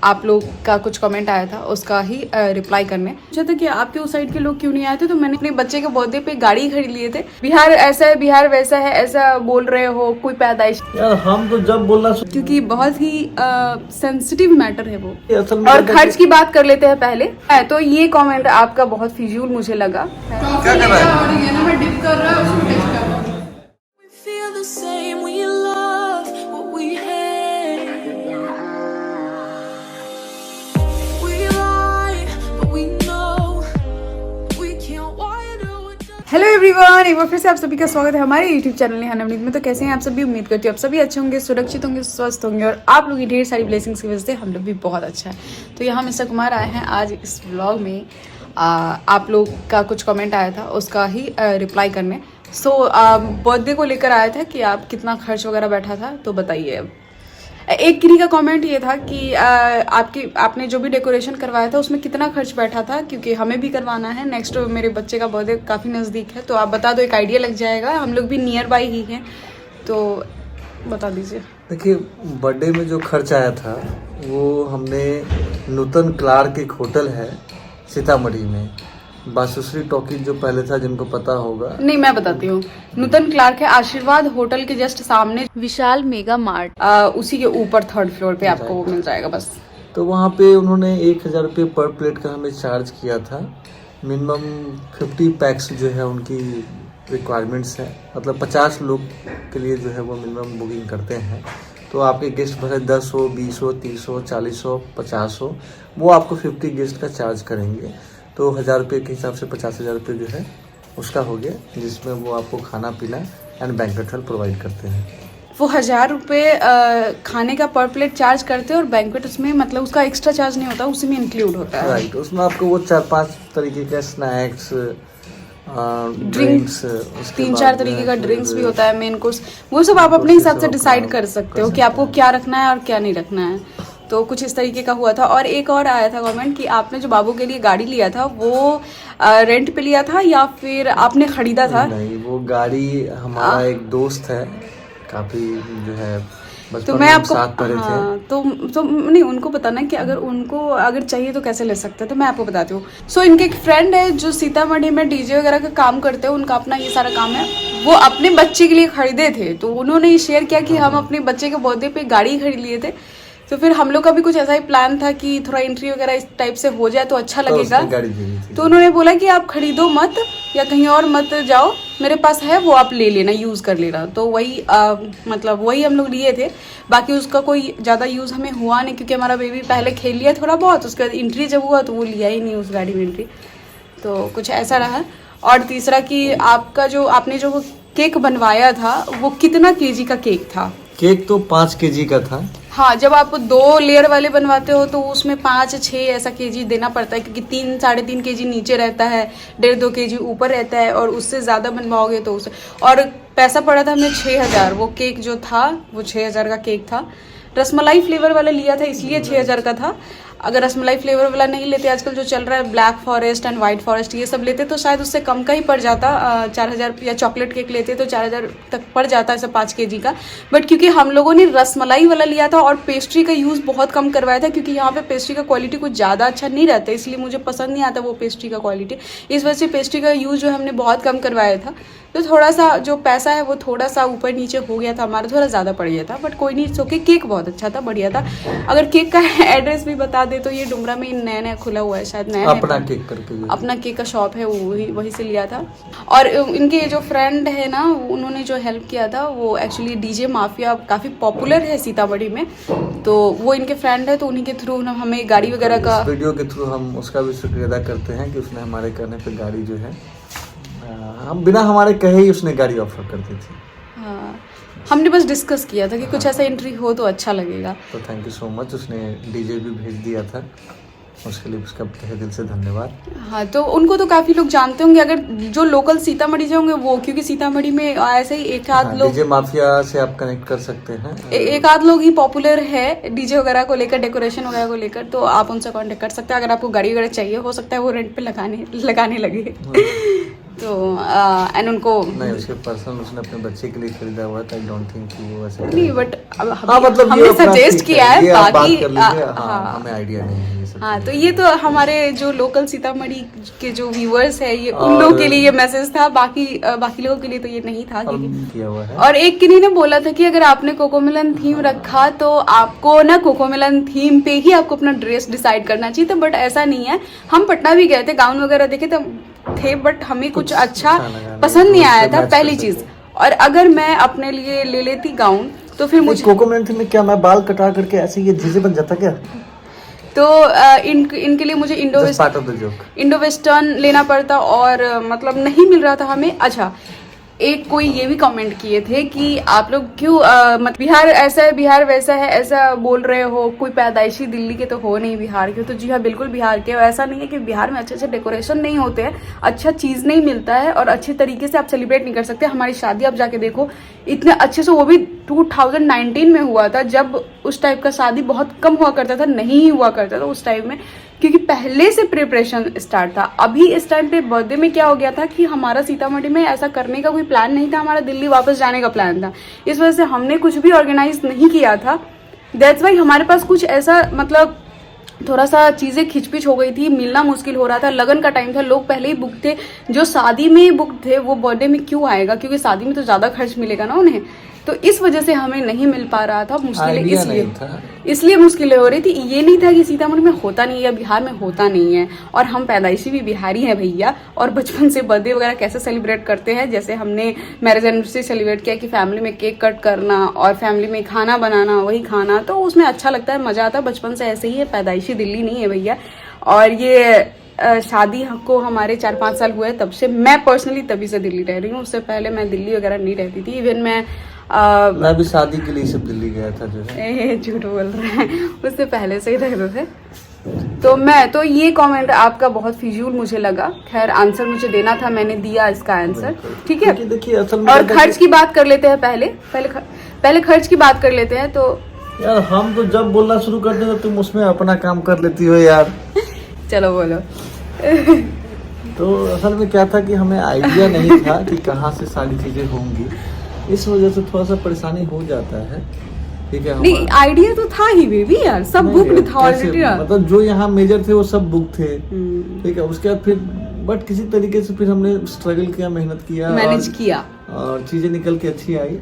आप लोग का कुछ कमेंट आया था उसका ही रिप्लाई करने पूछा था कि आपके उस साइड के लोग क्यों नहीं आए थे। तो मैंने अपने बच्चे के बर्थडे पे गाड़ी खरीद लिए थे। बिहार ऐसा है, बिहार वैसा है, ऐसा बोल रहे हो कोई पैदाइश। यार हम तो जब बोलना क्योंकि बहुत ही सेंसिटिव मैटर है वो। असल में और खर्च की बात कर लेते हैं पहले। तो ये कमेंट आपका बहुत फिजूल मुझे लगा। क्या कर रहा है? ये ना मैं डिप कर रहा हूँ, उसको टेस्ट कर रहा हूँ। Feel the same, we love what we hate. We lie, but we know we can't wonder what. Hello everyone, एक बार फिर से आप सभी का स्वागत है हमारे यूट्यूब चैनल नेहा नवनीत में। तो कैसे हैं आप सभी? उम्मीद करती हूँ आप सभी अच्छे होंगे, सुरक्षित होंगे, स्वस्थ होंगे और आप लोग की ढेर सारी ब्लेसिंग्स की वजह से हम लोग भी बहुत अच्छा है। तो यहाँ मिस्टर कुमार आए हैं आज इस व्लॉग में आप लोग का कुछ कमेंट आया था उसका ही रिप्लाई करने। सो बर्थडे को लेकर आया था कि आप कितना खर्च वगैरह बैठा था तो बताइए। अब एक किसी का कमेंट ये था कि आपने जो भी डेकोरेशन करवाया था उसमें कितना खर्च बैठा था, क्योंकि हमें भी करवाना है। नेक्स्ट मेरे बच्चे का बर्थडे काफ़ी नज़दीक है, तो आप बता दो, एक आइडिया लग जाएगा। हम लोग भी नियर बाई ही हैं, तो बता दीजिए। देखिए, बर्थडे में जो खर्च आया था वो हमने नूतन क्लार्क एक होटल है सीतामढ़ी में, बासुश्री टॉकीज जो पहले था, जिनको पता होगा। नहीं, मैं बताती हूँ। नूतन क्लार्क है आशीर्वाद होटल के जस्ट सामने, विशाल मेगा मार्ट, उसी के ऊपर 3rd फ्लोर पे आपको वो मिल जाएगा बस। तो वहाँ पे उन्होंने 1000 रुपये पर प्लेट का हमें चार्ज किया था। मिनिमम 50 पैक्स जो है उनकी रिक्वायरमेंट्स है, मतलब 50 लोग के लिए जो है वो मिनिमम बुकिंग करते हैं। तो आपके गेस्ट भले 10 हो, 20 हो, 30 हो, 40 हो, 50 हो, वो आपको 50 गेस्ट का चार्ज करेंगे। तो 1000 रुपये के हिसाब से 50,000 रुपये जो है उसका हो गया, जिसमें वो आपको खाना पीना एंड बैंक्वेट हॉल प्रोवाइड करते हैं। वो 1000 रुपये खाने का पर प्लेट चार्ज करते हैं और बैंक्वेट उसमें, मतलब उसका एक्स्ट्रा चार्ज नहीं होता, उसी में इंक्लूड होता है। राइट, उसमें आपको वो 4-5 तरीके के स्नैक्स, ड्रिंक्स, 3-4 तरीके का ड्रिंक्स भी होता है, मेन कोर्स। वो सब आप अपने हिसाब से डिसाइड कर सकते हो कि आपको क्या रखना है और क्या नहीं रखना है। तो कुछ इस तरीके का हुआ था। और एक और आया था कमेंट कि आपने जो बाबू के लिए गाड़ी लिया था वो रेंट पे लिया था या फिर आपने खरीदा था? नहीं, वो गाड़ी हमारा एक दोस्त है, काफी जो है तो मैं आपको तो नहीं, उनको बताना कि अगर चाहिए तो कैसे ले सकते हैं। तो मैं आपको बताती हूँ। सो इनके एक फ्रेंड है जो सीतामढ़ी में डीजे वगैरह का काम करते हैं, उनका अपना ये सारा काम है। वो अपने बच्चे के लिए खरीदे थे, तो उन्होंने ये शेयर किया कि हम अपने बच्चे के बर्थडे पे गाड़ी खरीद लिए थे। तो फिर हम लोग का भी कुछ ऐसा ही प्लान था कि थोड़ा एंट्री वगैरह इस टाइप से हो जाए तो अच्छा लगेगा। तो उन्होंने बोला कि आप खरीदो मत या कहीं और मत जाओ, मेरे पास है वो आप ले लेना, यूज़ कर लेना। तो वही मतलब वही हम लोग लिए थे। बाकी उसका कोई ज़्यादा यूज़ हमें हुआ नहीं, क्योंकि हमारा बेबी पहले खेल लिया थोड़ा बहुत, उसके बाद एंट्री जब हुआ तो वो लिया ही नहीं उस गाड़ी में एंट्री। तो कुछ ऐसा रहा। और तीसरा कि आपने जो केक बनवाया था वो कितना केजी का केक था? केक तो 5 केजी का था। हाँ, जब आप 2 लेयर वाले बनवाते हो तो उसमें 5-6 ऐसा केजी देना पड़ता है, क्योंकि 3-3.5 केजी नीचे रहता है, 1.5-2 केजी ऊपर रहता है, और उससे ज़्यादा बनवाओगे तो उसे। और पैसा पड़ा था हमें 6000। वो केक जो था वो 6000 का केक था। रसमलाई फ्लेवर वाला लिया था इसलिए 6000 का था। अगर रसमलाई फ्लेवर वाला नहीं लेते, आजकल जो चल रहा है black forest and white forest, ये सब लेते तो शायद उससे कम का ही पड़ जाता, 4000। या चॉकलेट केक लेते तो 4000 तक पड़ जाता है, 5 केजी का। बट क्योंकि हम लोगों ने रसमलाई वाला लिया था और पेस्ट्री का यूज़ बहुत कम करवाया था, क्योंकि यहाँ पे पेस्ट्री का क्वालिटी कुछ ज़्यादा अच्छा नहीं रहता, इसलिए मुझे पसंद नहीं आता वो पेस्ट्री का क्वालिटी। इस वजह से पेस्ट्री का यूज़ जो हमने बहुत कम करवाया था। तो थोड़ा सा जो पैसा है वो थोड़ा सा ऊपर नीचे हो गया था हमारा, थोड़ा ज़्यादा पड़ गया था। बट कोई नहीं, सो के केक बहुत अच्छा था, बढ़िया था। अगर केक का एड्रेस भी बता दे तो ये डुमरा में नया खुला हुआ है, शायद नया अपना केक करके, अपना केक का शॉप है, वही से लिया था। और इनके जो फ्रेंड है ना, उन्होंने जो हेल्प किया था वो एक्चुअली डीजे माफिया काफ़ी पॉपुलर है सीतामढ़ी में, तो वो इनके फ्रेंड है। तो उन्हीं के थ्रू हमें गाड़ी वगैरह का, वीडियो के थ्रू हम उसका भी शुक्रिया अदा करते हैं कि उसने हमारे कहने पर गाड़ी जो है, हम बिना हमारे कहे ही उसने गाड़ी ऑफर कर दी थी। हाँ, हमने बस डिस्कस किया था कि कुछ ऐसा एंट्री हो तो अच्छा लगेगा। तो थैंक यू सो मच। उसने डीजे भी भेज दिया था, उसके लिए उसका तहे दिल से धन्यवाद। हाँ, तो उनको तो काफ़ी लोग जानते होंगे, अगर जो लोकल सीतामढ़ी से होंगे वो, क्योंकि सीतामढ़ी में ऐसे ही एक आध लोग, डीजे माफिया से आप कनेक्ट कर सकते हैं। एक आध लोग ही पॉपुलर है डीजे वगैरह को लेकर, डेकोरेशन वगैरह को लेकर, तो आप उनसे कांटेक्ट कर सकते हैं। अगर आपको गाड़ी वगैरह चाहिए, हो सकता है वो रेंट पे लगाने लगे। तो एंड उनको नहीं, उसके पर्सनल उसने अपने बच्चे के लिए खरीदा हुआ था। आई डोंट थिंक कि वो ऐसे नहीं, बट हाँ, मतलब हमने ये अपना सजेस्ट ठीक किया है, ये आप बात बाकी कर लीजिए। हाँ, हाँ हमें आइडिया नहीं है ये सब हाँ, चीज़ें। तो ये तो हमारे जो लोकल सीतामढ़ी के जो व्यूअर्स है ये उन और- लोगों के लिए ये मैसेज था, बाकी लोगों के लिए तो ये नहीं था और क्योंकि किया हुआ है। और एक किन्हीं ने बोला था कि अगर आपने कोकोमेलन थीम रखा तो आपको ना कोकोमेलन थीम पे ही आपको अपना ड्रेस डिसाइड करना चाहिए था, बट ऐसा नहीं है। हम पटना भी गए थे, गाउन वगैरह देखे थे, बट हमें कुछ अच्छा लगा, पसंद नहीं उससे आया था मैच कर पहली सकते चीज। हैं। और अगर मैं अपने लिए ले लेती गाउन तो फिर मुझे कोकोमेलन थीम में क्या मैं बाल कटा करके ऐसे ये झीझे बन जाता क्या? तो इनके लिए मुझे Just part of the joke. Indo western लेना पड़ता और मतलब नहीं मिल रहा था हमें। अच्छा, एक कोई ये भी कमेंट किए थे कि आप लोग क्यों मत बिहार ऐसा है बिहार वैसा है ऐसा बोल रहे हो, कोई पैदाइशी दिल्ली के तो हो नहीं बिहार के। तो जी हाँ, बिल्कुल बिहार के। ऐसा नहीं है कि बिहार में अच्छे अच्छे डेकोरेशन नहीं होते हैं, अच्छा चीज नहीं मिलता है और अच्छे तरीके से आप सेलिब्रेट नहीं कर सकते। हमारी शादी आप जाके देखो इतने अच्छे से, वो भी 2019 में हुआ था जब उस टाइप का शादी बहुत कम हुआ करता था, नहीं ही हुआ करता था उस टाइम में, क्योंकि पहले से प्रिपरेशन स्टार्ट था। अभी इस टाइम पे बर्थडे में क्या हो गया था कि हमारा सीतामढ़ी में ऐसा करने का कोई प्लान नहीं था, हमारा दिल्ली वापस जाने का प्लान था। इस वजह से हमने कुछ भी ऑर्गेनाइज नहीं किया था। दैट्स वाई हमारे पास कुछ ऐसा मतलब थोड़ा सा चीजें खिचपिच हो गई थी, मिलना मुश्किल हो रहा था। लगन का टाइम था, लोग पहले ही बुक थे। जो शादी में बुक थे वो बर्थडे में क्यों आएगा, क्योंकि शादी में तो ज्यादा खर्च मिलेगा ना उन्हें। तो इस वजह से हमें नहीं मिल पा रहा था, मुश्किलें इसलिए मुश्किलें हो रही थी। ये नहीं था कि सीतामढ़ी में होता नहीं है या बिहार में होता नहीं है। और हम पैदाइशी भी बिहारी हैं भैया, और बचपन से बर्थडे वगैरह कैसे सेलिब्रेट करते हैं, जैसे हमने मैरिज एनिवर्सरी सेलिब्रेट किया कि फैमिली में केक कट करना और फैमिली में खाना बनाना, वही खाना, तो उसमें अच्छा लगता है, मजा आता है। बचपन से ऐसे ही है, पैदाइशी दिल्ली नहीं है भैया। और ये शादी को हमारे 4-5 साल हुए तब से, मैं पर्सनली तभी से दिल्ली रह रही हूँ। उससे पहले मैं दिल्ली वगैरह नहीं रहती थी। इवन मैं भी शादी के लिए सब दिल्ली गया था जो है। झूठ बोल रहे हैं, उससे पहले से ही रहते थे। तो ये कमेंट आपका बहुत फिजूल मुझे लगा। खैर आंसर मुझे देना था, मैंने दिया इसका आंसर, ठीक है। देखिए असल में और खर्च की बात कर लेते हैं पहले खर्च की बात कर लेते हैं। तो यार हम तो जब बोलना शुरू करते हैं तुम उसमें अपना काम कर लेती हो यार। चलो बोलो। तो असल में क्या था कि हमें आइडिया नहीं था कि कहाँ से सारी चीजें होंगी, इस वजह से थोड़ा सा परेशानी हो जाता है, ठीक है। नहीं, आइडिया तो था ही बेबी यार, सब बुक था ऑलरेडी। मतलब जो यहाँ मेजर थे वो सब बुक थे, ठीक है। उसके बाद फिर बट किसी तरीके से फिर हमने स्ट्रगल किया, मेहनत किया, मैनेज किया और चीजें निकल के अच्छी आई।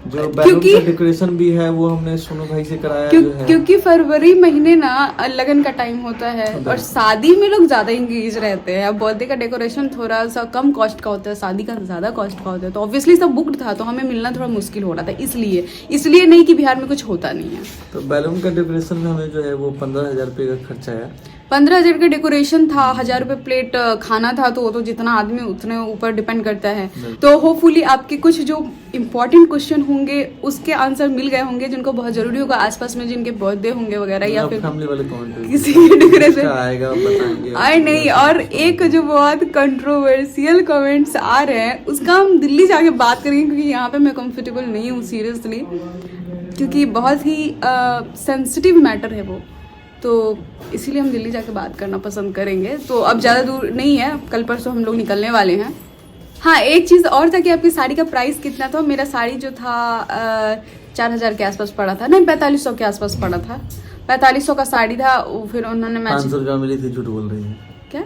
जो बैलून का डेकोरेशन भी है वो हमने सोनू भाई से कराया क्योंकि फरवरी महीने ना लगन का टाइम होता है और शादी में लोग ज्यादा इंगेज रहते हैं। अब बर्थडे का डेकोरेशन थोड़ा सा कम कॉस्ट का होता है, शादी का ज्यादा कॉस्ट का होता है, तो ऑब्वियसली सब बुक्ड था, तो हमें मिलना थोड़ा मुश्किल हो रहा था। इसलिए नहीं कि बिहार में कुछ होता नहीं है। तो बैलून का डेकोरेशन में हमें जो है वो 15,000 रुपये का खर्चा आया। 15,000 का डेकोरेशन था, 1,000 रुपए प्लेट खाना था, तो वो तो जितना आदमी उतने ऊपर डिपेंड करता है। तो होपफुली आपके कुछ जो इम्पोर्टेंट क्वेश्चन होंगे उसके आंसर मिल गए होंगे, जिनको बहुत जरूरी होगा आसपास में जिनके बर्थडे होंगे वगैरह, या फिर फैमिली वाले कमेंट किसी डेकोरेशन आएगा बताएंगे। आई नहीं। और एक जो बहुत कंट्रोवर्शियल कमेंट्स आ रहे हैं उसका हम दिल्ली जाके बात करेंगे, क्योंकि यहाँ पे मैं कंफर्टेबल नहीं हूँ सीरियसली, क्योंकि बहुत ही सेंसिटिव मैटर है वो, तो इसीलिए हम दिल्ली जाके बात करना पसंद करेंगे। तो अब ज़्यादा दूर नहीं है, कल परसों हम लोग निकलने वाले हैं। हाँ, एक चीज़ और था कि आपकी साड़ी का प्राइस कितना था। मेरा साड़ी जो था 4,000 के आसपास पड़ा था, नहीं 4500 के आसपास पड़ा था। 4500 का साड़ी था, फिर उन्होंने 500 रुपया मिली थी, झूठ बोल रही है क्या?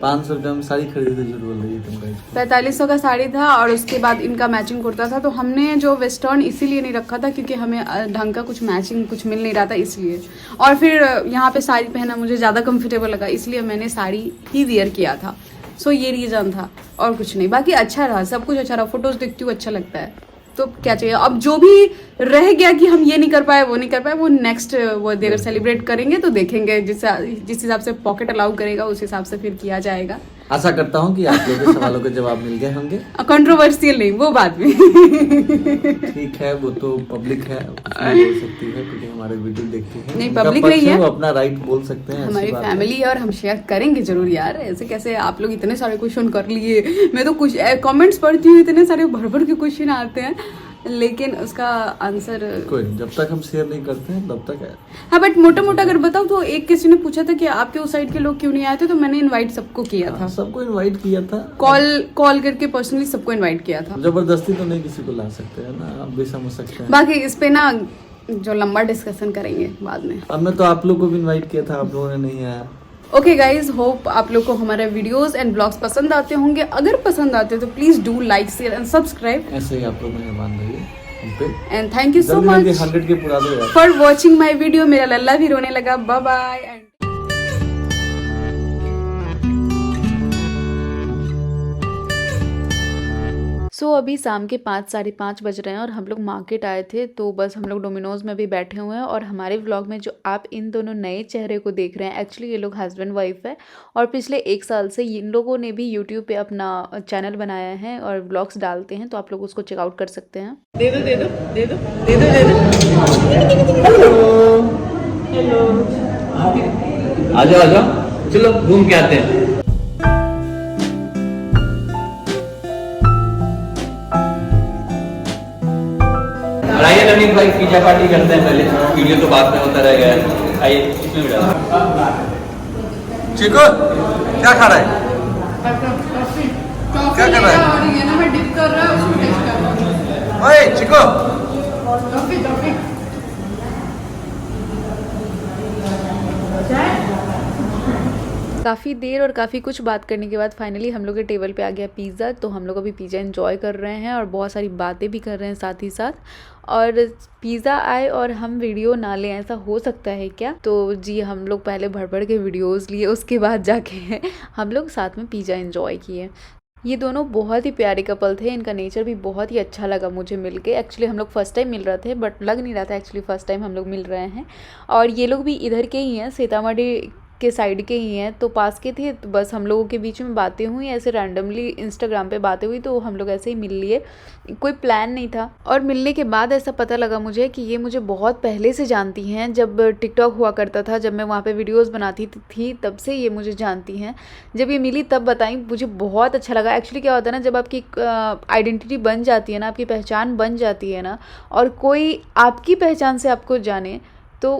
500 रुपया में साड़ी खरीदी थी, झूठ बोल रही है तुम। 4500 का साड़ी था और उसके बाद इनका मैचिंग कुर्ता था। तो हमने जो वेस्टर्न इसीलिए नहीं रखा था क्योंकि हमें ढंग का कुछ मैचिंग कुछ मिल नहीं रहा था, इसलिए। और फिर यहाँ पे साड़ी पहना मुझे ज़्यादा कंफर्टेबल लगा, इसलिए मैंने साड़ी ही वियर किया था। सो ये रीज़न था और कुछ नहीं। बाकी अच्छा रहा, सब कुछ अच्छा रहा, फोटोज देखती हूँ अच्छा लगता है, तो क्या चाहिए। अब जो भी रह गया कि हम ये नहीं कर पाए वो नहीं कर पाए, वो नेक्स्ट बर्थडे अगर सेलिब्रेट करेंगे तो देखेंगे, जिस हिसाब से पॉकेट अलाउ करेगा उस हिसाब से फिर किया जाएगा। आशा करता हूँ कि आप लोगों के सवालों के जवाब मिल गए होंगे। कंट्रोवर्शियल नहीं, वो बात भी ठीक है, वो तो पब्लिक है, बोल सकती है क्योंकि हमारे वीडियो देखती है। नहीं, पब्लिक नहीं है, वो अपना राइट बोल सकते हैं, हमारी फैमिली है और हम शेयर करेंगे जरूर यार। ऐसे कैसे आप लोग इतने सारे क्वेश्चन कर लिए, मैं तो कुछ कमेंट्स पढ़ती हूँ, इतने सारे भर भर के क्वेश्चन आते हैं, लेकिन उसका आंसर कोई नहीं, जब तक हम शेयर नहीं करते हैं तब तक है। हाँ, बट मोटा मोटा अगर बताऊँ तो एक किसी ने पूछा था कि आपके उस साइड के लोग क्यों नहीं आए थे, तो मैंने इनवाइट सबको किया था, सबको इनवाइट किया था, कॉल करके पर्सनली सबको इनवाइट किया था। जबरदस्ती तो नहीं किसी को ला सकते हैं ना, आप भी समझ सकते हैं। बाकी इस पे ना जो लंबा डिस्कशन करेंगे बाद में। अब मैं तो आप लोग को भी इनवाइट किया था, आप लोगों ने नहीं आया। ओके गाइज, होप आप लोग को हमारे वीडियोस एंड ब्लॉग्स पसंद आते होंगे। अगर पसंद आते तो please do like share and subscribe ऐसे ही आप लोग मेहरबान रहिए हम पे। एंड थैंक यू सो जल्दी मच 100 के पूरा दो यार। For watching my video. मेरा लल्ला भी रोने लगा। Bye bye. सो अभी शाम के 5 साढ़े 5 बज रहे हैं और हम लोग मार्केट आए थे, तो बस हम लोग डोमिनोज में भी बैठे हुए हैं। और हमारे व्लॉग में जो आप इन दोनों नए चेहरे को देख रहे हैं, एक्चुअली ये लोग हस्बैंड वाइफ है और पिछले 1 साल से इन लोगों ने भी यूट्यूब पे अपना चैनल बनाया है और व्लॉग्स डालते हैं, तो आप लोग उसको चेकआउट कर सकते हैं। दे दो दे दो दे दो दे दो दे दो। हेलो आ जाओ चलो घूम के आते हैं। आइए नवीन भाई, पिज्जा पार्टी करते हैं, पहले वीडियो तो बाद में होता रहेगा। आइए इसमें भी डालो। चिको क्या खा रहा है? क्या कर रहा है? और ये ना मैं डिप कर रहा है, उसको टेस्ट कर रहा हूं। ओए चिको, टॉफी काफ़ी देर और काफ़ी कुछ बात करने के बाद फाइनली हम लोग के टेबल पे आ गया पिज़्ज़ा। तो हम लोग अभी पिज़्ज़ा एंजॉय कर रहे हैं और बहुत सारी बातें भी कर रहे हैं साथ ही साथ। और पिज़्ज़ा आए और हम वीडियो ना लें, ऐसा हो सकता है क्या? तो जी हम लोग पहले भर के वीडियोस लिए, उसके बाद जाके हम लोग साथ में पिज़्ज़ा एंजॉय किए। ये दोनों बहुत ही प्यारे कपल थे, इनका नेचर भी बहुत ही अच्छा लगा मुझे मिलके। एक्चुअली हम लोग फर्स्ट टाइम मिल रहे थे, बट लग नहीं रहा था एक्चुअली फर्स्ट टाइम हम लोग मिल रहे हैं। और ये लोग भी इधर के ही हैं, सीतामढ़ी के साइड के ही हैं, तो पास के थे। तो बस हम लोगों के बीच में बातें हुई ऐसे रैंडमली, इंस्टाग्राम पे बातें हुई, तो हम लोग ऐसे ही मिल लिए, कोई प्लान नहीं था। और मिलने के बाद ऐसा पता लगा मुझे कि ये मुझे बहुत पहले से जानती हैं, जब टिकटॉक हुआ करता था, जब मैं वहाँ पे वीडियोस बनाती थी, तब से ये मुझे जानती हैं। जब ये मिली तब बताई, मुझे बहुत अच्छा लगा। एक्चुअली क्या होता है ना, जब आपकी आइडेंटिटी बन जाती है ना, आपकी पहचान बन जाती है ना, और कोई आपकी पहचान से आपको जाने, तो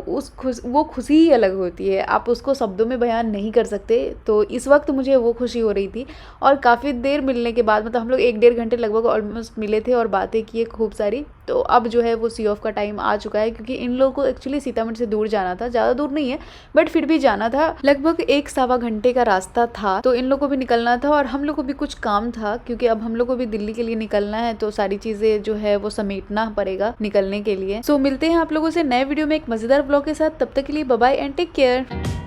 वो खुशी ही अलग होती है, आप उसको शब्दों में बयान नहीं कर सकते। तो इस वक्त मुझे वो खुशी हो रही थी। और काफ़ी देर मिलने के बाद, मतलब हम लोग 1-1.5 घंटे लगभग ऑलमोस्ट मिले थे और बातें किए खूब सारी। तो अब जो है वो सी ऑफ का टाइम आ चुका है, क्योंकि इन लोगों को एक्चुअली सीतामढ़ी से दूर जाना था, ज़्यादा दूर नहीं है बट फिर भी जाना था, लगभग 1-1.25 घंटे का रास्ता था। तो इन लोगों को भी निकलना था और हम लोग को भी कुछ काम था, क्योंकि अब हम लोग को भी दिल्ली के लिए निकलना है, तो सारी चीज़ें जो है वो समेटना पड़ेगा निकलने के लिए। सो मिलते हैं आप लोगों से नए वीडियो में एक मज़ेदार ब्लॉग के साथ। तब तक के लिए bye bye and take care.